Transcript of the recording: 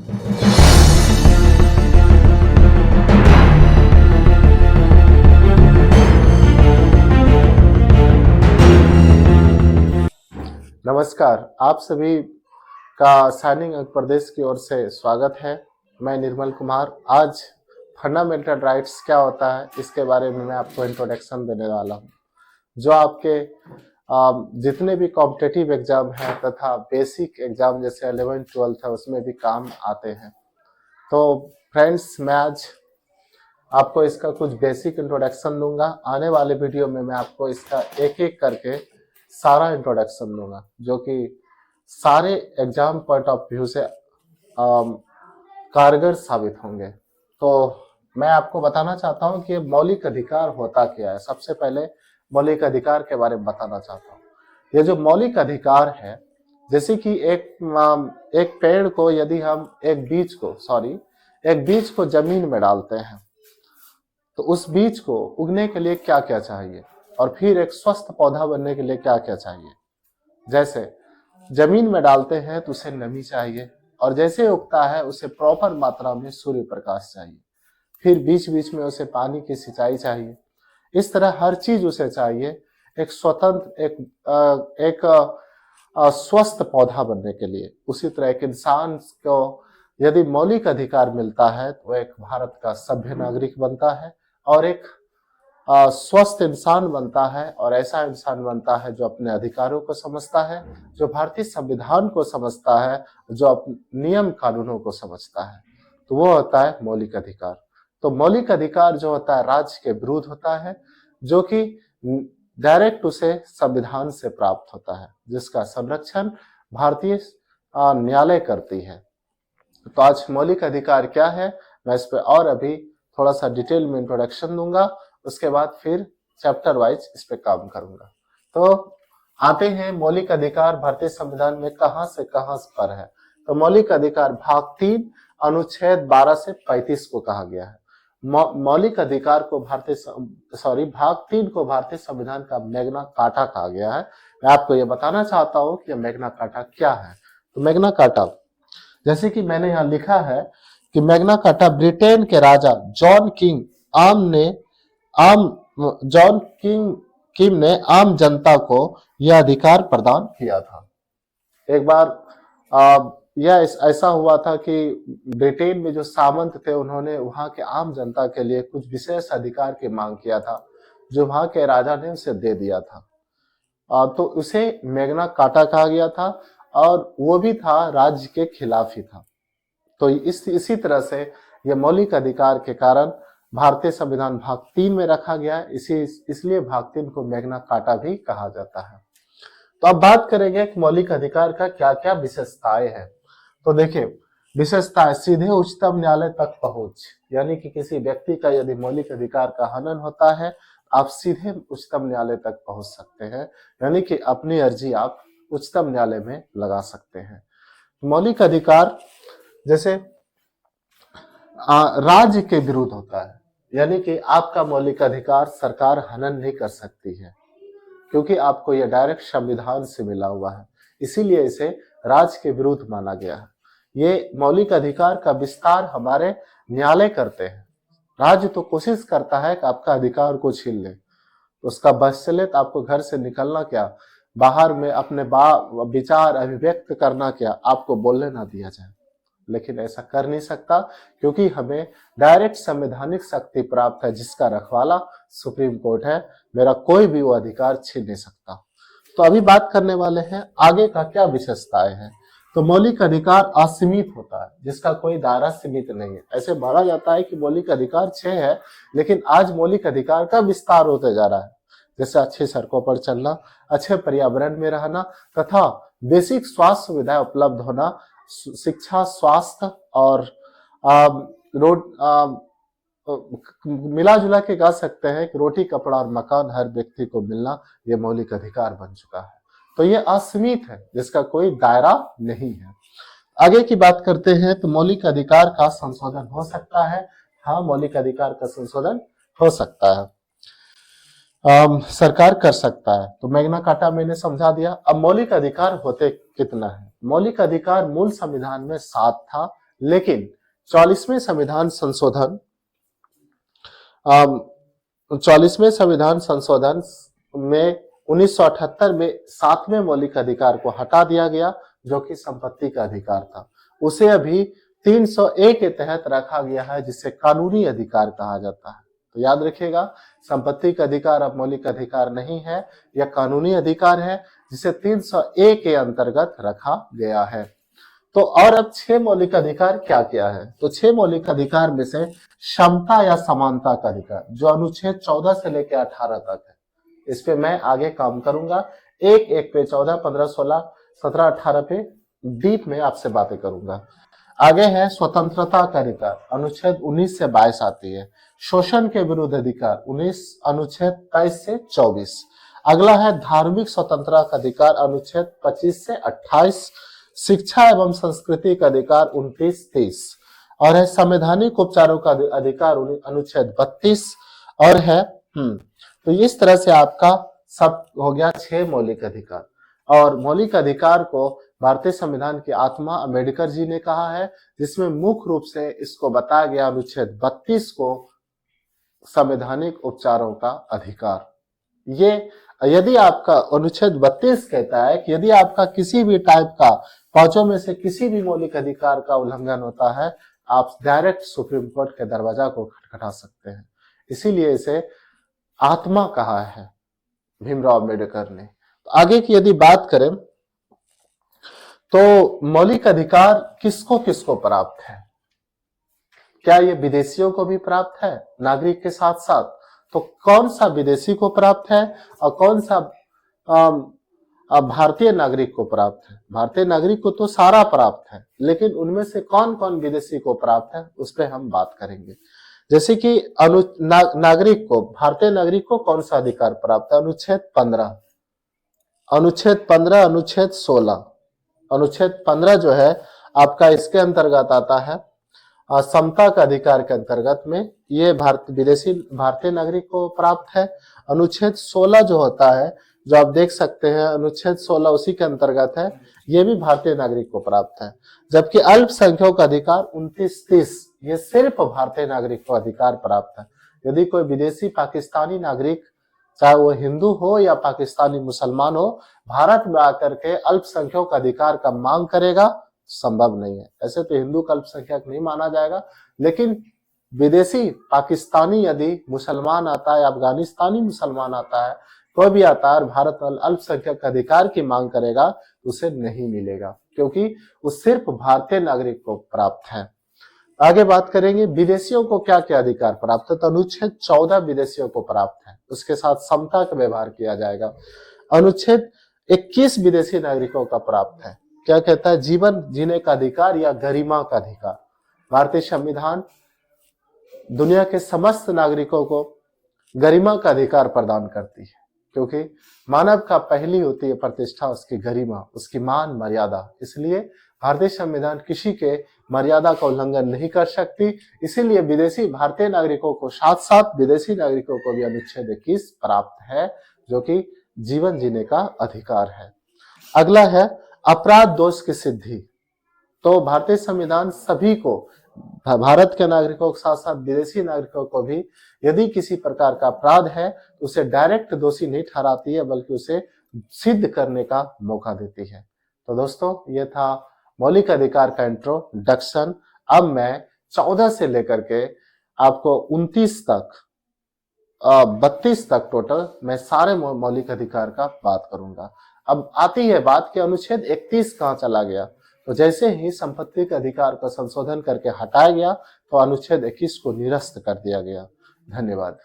नमस्कार, आप सभी का साइनिंग अंक प्रदेश की ओर से स्वागत है। मैं निर्मल कुमार। आज फंडामेंटल राइट्स क्या होता है इसके बारे में मैं आपको इंट्रोडक्शन देने वाला हूँ, जो आपके जितने भी कॉम्पिटिटिव एग्जाम हैं तथा बेसिक एग्जाम जैसे 11th-12th है उसमें भी काम आते हैं। तो फ्रेंड्स, मैं आज आपको इसका कुछ बेसिक इंट्रोडक्शन दूंगा। आने वाले वीडियो में मैं आपको इसका एक एक करके सारा इंट्रोडक्शन दूंगा, जो कि सारे एग्जाम पॉइंट ऑफ व्यू से कारगर साबित होंगे। तो मैं आपको बताना चाहता हूं कि मौलिक अधिकार होता क्या है। सबसे पहले मौलिक अधिकार के बारे में बताना चाहता हूं। ये जो मौलिक अधिकार है, जैसे कि एक पेड़ को यदि हम एक बीज को जमीन में डालते हैं तो उस बीज को उगने के लिए क्या क्या चाहिए, और फिर एक स्वस्थ पौधा बनने के लिए क्या क्या चाहिए। जैसे जमीन में डालते हैं तो उसे नमी चाहिए, और जैसे उगता है उसे प्रॉपर मात्रा में सूर्य प्रकाश चाहिए, फिर बीच बीच में उसे पानी की सिंचाई चाहिए। इस तरह हर चीज उसे चाहिए एक स्वतंत्र एक स्वस्थ पौधा बनने के लिए। उसी तरह एक इंसान को यदि मौलिक अधिकार मिलता है तो एक भारत का सभ्य नागरिक बनता है और एक स्वस्थ इंसान बनता है, और ऐसा इंसान बनता है जो अपने अधिकारों को समझता है, जो भारतीय संविधान को समझता है, जो नियम कानूनों को समझता है। तो वो होता है मौलिक अधिकार। तो मौलिक अधिकार जो होता है राज्य के विरुद्ध होता है, जो कि डायरेक्ट उसे संविधान से प्राप्त होता है, जिसका संरक्षण भारतीय न्यायालय करती है। तो आज मौलिक अधिकार क्या है, मैं इस पे और अभी थोड़ा सा डिटेल में इंट्रोडक्शन दूंगा, उसके बाद फिर चैप्टर वाइज इस पे काम करूंगा। तो आते हैं मौलिक अधिकार भारतीय संविधान में कहां से कहां पर है। तो मौलिक अधिकार भाग 3 अनुच्छेद 12 से 35 को कहा गया है। मौलिक अधिकार को भाग 3 को भारतीय संविधान का मैग्ना कार्टा कहा गया है। मैं आपको यह बताना चाहता हूं कि मैग्ना कार्टा क्या है। तो मैग्ना कार्टा, जैसे कि मैंने यहाँ लिखा है कि मैग्ना कार्टा ब्रिटेन के राजा जॉन किंग ने आम जनता को यह अधिकार प्रदान किया था। एक बार यह ऐसा हुआ था कि ब्रिटेन में जो सामंत थे उन्होंने वहां के आम जनता के लिए कुछ विशेष अधिकार की मांग किया था, जो वहां के राजा ने उसे दे दिया था। तो उसे मैग्ना कार्टा कहा गया था, और वो भी था राज्य के खिलाफ ही था। तो इसी तरह से यह मौलिक अधिकार के कारण भारतीय संविधान भाग 3 में रखा गया है। इसलिए भाग 3 को मैग्ना कार्टा भी कहा जाता है। तो अब बात करेंगे कि मौलिक अधिकार का क्या क्या विशेषताएं हैं। तो देखिए, विशेषताएं सीधे उच्चतम न्यायालय तक पहुंच, यानी कि किसी व्यक्ति का यदि मौलिक अधिकार का हनन होता है, आप सीधे उच्चतम न्यायालय तक पहुंच सकते हैं, यानी कि अपनी अर्जी आप उच्चतम न्यायालय में लगा सकते हैं। मौलिक अधिकार जैसे राज्य के विरुद्ध होता है, यानी कि आपका मौलिक अधिकार सरकार हनन नहीं कर सकती है, क्योंकि आपको यह डायरेक्ट संविधान से मिला हुआ है, इसीलिए इसे राज्य के विरुद्ध माना गया है। ये मौलिक अधिकार का विस्तार हमारे न्यायालय करते हैं। राज्य तो कोशिश करता है कि आपका अधिकार को छीन ले, तो उसका बस चले तो आपको घर से निकलना क्या, बाहर में अपने विचार अभिव्यक्त करना क्या, आपको बोलने ना दिया जाए। लेकिन ऐसा कर नहीं सकता, क्योंकि हमें डायरेक्ट संवैधानिक शक्ति प्राप्त है, जिसका रखवाला सुप्रीम कोर्ट है। मेरा कोई भी वो अधिकार छीन नहीं सकता। तो अभी बात करने वाले हैं आगे का क्या विशेषताएं हैं। तो मौलिक अधिकार असीमित होता है, जिसका कोई दायरा सीमित नहीं है। ऐसे माना जाता है कि मौलिक अधिकार 6 है, लेकिन आज मौलिक अधिकार का विस्तार होते जा रहा है। जैसे अच्छी सड़कों पर चलना, अच्छे पर्यावरण में रहना, तथा बेसिक स्वास्थ्य सुविधाएं उपलब्ध होना, शिक्षा, स्वास्थ्य और मिला जुला के कह सकते हैं कि रोटी, कपड़ा और मकान हर व्यक्ति को मिलना, ये मौलिक अधिकार बन चुका है। तो ये असीमित है, जिसका कोई दायरा नहीं है। आगे की बात करते हैं तो मौलिक अधिकार का संशोधन हो सकता है। हाँ, मौलिक अधिकार का संशोधन हो सकता है, सरकार कर सकता है। तो मैग्ना कार्टा मैंने समझा दिया। अब मौलिक अधिकार होते कितना है। मौलिक अधिकार मूल संविधान में 7 था, लेकिन 44वें संविधान संशोधन 44वें संविधान संशोधन में 1978 में 7वें मौलिक अधिकार को हटा दिया गया, जो कि संपत्ति का अधिकार था। उसे अभी 301 के तहत रखा गया है, जिसे कानूनी अधिकार कहा जाता है। तो याद रखिएगा, संपत्ति का अधिकार अब मौलिक अधिकार नहीं है, यह कानूनी अधिकार है, जिसे 301 के अंतर्गत रखा गया है। तो और अब 6 मौलिक अधिकार क्या क्या है? तो 6 मौलिक अधिकार में से समता या समानता का अधिकार, जो अनुच्छेद 14 से लेकर 18 तक है, इस पे मैं आगे काम करूंगा। एक पे 14, 15, 16, 17, 18 पे डीप में आपसे बातें करूंगा। आगे है स्वतंत्रता का अधिकार, अनुच्छेद 19 से 22 आती है। शोषण के विरुद्ध अधिकार, 19 अनुच्छेद 23 से 24। अगला है धार्मिक स्वतंत्रता का अधिकार, अनुच्छेद 25 से 28। शिक्षा एवं संस्कृति का अधिकार 29-30 और है संवैधानिक उपचारों का अधिकार अनुच्छेद 32 और है तो इस तरह से आपका सब हो गया 6 मौलिक अधिकार। और मौलिक अधिकार को भारतीय संविधान की आत्मा अम्बेडकर जी ने कहा है, जिसमें मुख्य रूप से इसको बताया गया अनुच्छेद 32 को संवैधानिक उपचारों का अधिकार। ये यदि आपका अनुच्छेद 32 कहता है कि यदि आपका किसी भी टाइप का पांचों में से किसी भी मौलिक अधिकार का उल्लंघन होता है, आप डायरेक्ट सुप्रीम कोर्ट के दरवाजा को खटखटा सकते हैं। इसीलिए इसे आत्मा कहा है भीमराव अम्बेडकर ने। तो आगे की यदि बात करें तो मौलिक अधिकार किसको किसको प्राप्त है? क्या ये विदेशियों को भी प्राप्त है नागरिक के साथ साथ? तो कौन सा विदेशी को प्राप्त है और कौन सा भारतीय नागरिक को प्राप्त है? भारतीय नागरिक को तो सारा प्राप्त है, लेकिन उनमें से कौन कौन विदेशी को प्राप्त है उस पर हम बात करेंगे। जैसे कि नागरिक को, भारतीय नागरिक को कौन सा अधिकार प्राप्त है? अनुच्छेद 15, अनुच्छेद 15, अनुच्छेद 16। अनुच्छेद 15 जो है आपका इसके अंतर्गत आता है समता का अधिकार के अंतर्गत में, ये विदेशी भारतीय नागरिक को प्राप्त है। अनुच्छेद 16 जो होता है, जो आप देख सकते हैं, अनुच्छेद 16 उसी के अंतर्गत है, ये भी भारतीय नागरिक को प्राप्त है। जबकि अल्पसंख्यकों का अधिकार 29-30, ये सिर्फ भारतीय नागरिक को अधिकार प्राप्त है। यदि कोई विदेशी पाकिस्तानी नागरिक, चाहे वो हिंदू हो या पाकिस्तानी मुसलमान हो, भारत में आकर के अल्पसंख्यकों का अधिकार का मांग करेगा, संभव नहीं है। ऐसे तो हिंदू का अल्पसंख्यक नहीं माना जाएगा, लेकिन विदेशी पाकिस्तानी यदि मुसलमान आता है, अफगानिस्तानी मुसलमान आता है, कोई भी आता है और भारत में अल्पसंख्यक अधिकार की मांग करेगा, उसे नहीं मिलेगा, क्योंकि वो सिर्फ भारतीय नागरिक को प्राप्त है। आगे बात करेंगे विदेशियों को क्या क्या अधिकार प्राप्त है। तो अनुच्छेद 14 विदेशियों को प्राप्त है, उसके साथ समता का व्यवहार किया जाएगा। अनुच्छेद 21 विदेशी नागरिकों का प्राप्त है, क्या कहता है? जीवन जीने का अधिकार या गरिमा का अधिकार। भारतीय संविधान दुनिया के समस्त नागरिकों को गरिमा का अधिकार प्रदान करती है, क्योंकि मानव का पहली होती है प्रतिष्ठा उसकी गरिमा, उसकी मान मर्यादा। इसलिए भारतीय संविधान किसी के मर्यादा का उल्लंघन नहीं कर सकती। इसीलिए विदेशी भारतीय नागरिकों को साथ साथ विदेशी नागरिकों को भी अनुच्छेद 21 प्राप्त है, जो कि जीवन जीने का अधिकार है। अगला है अपराध दोष की सिद्धि। तो भारतीय संविधान सभी को, भारत के नागरिकों के साथ साथ विदेशी नागरिकों को भी, यदि किसी प्रकार का अपराध है तो उसे डायरेक्ट दोषी नहीं ठहराती है, बल्कि उसे सिद्ध करने का मौका देती है। तो दोस्तों, ये था मौलिक अधिकार का इंट्रोडक्शन। अब मैं 14 से लेकर के आपको 29 तक 32 तक टोटल मैं सारे मौलिक अधिकार का बात करूंगा। अब आती है बात कि अनुच्छेद 31 कहाँ चला गया। तो जैसे ही संपत्ति के अधिकार का संशोधन करके हटाया गया, तो अनुच्छेद 21 को निरस्त कर दिया गया। धन्यवाद।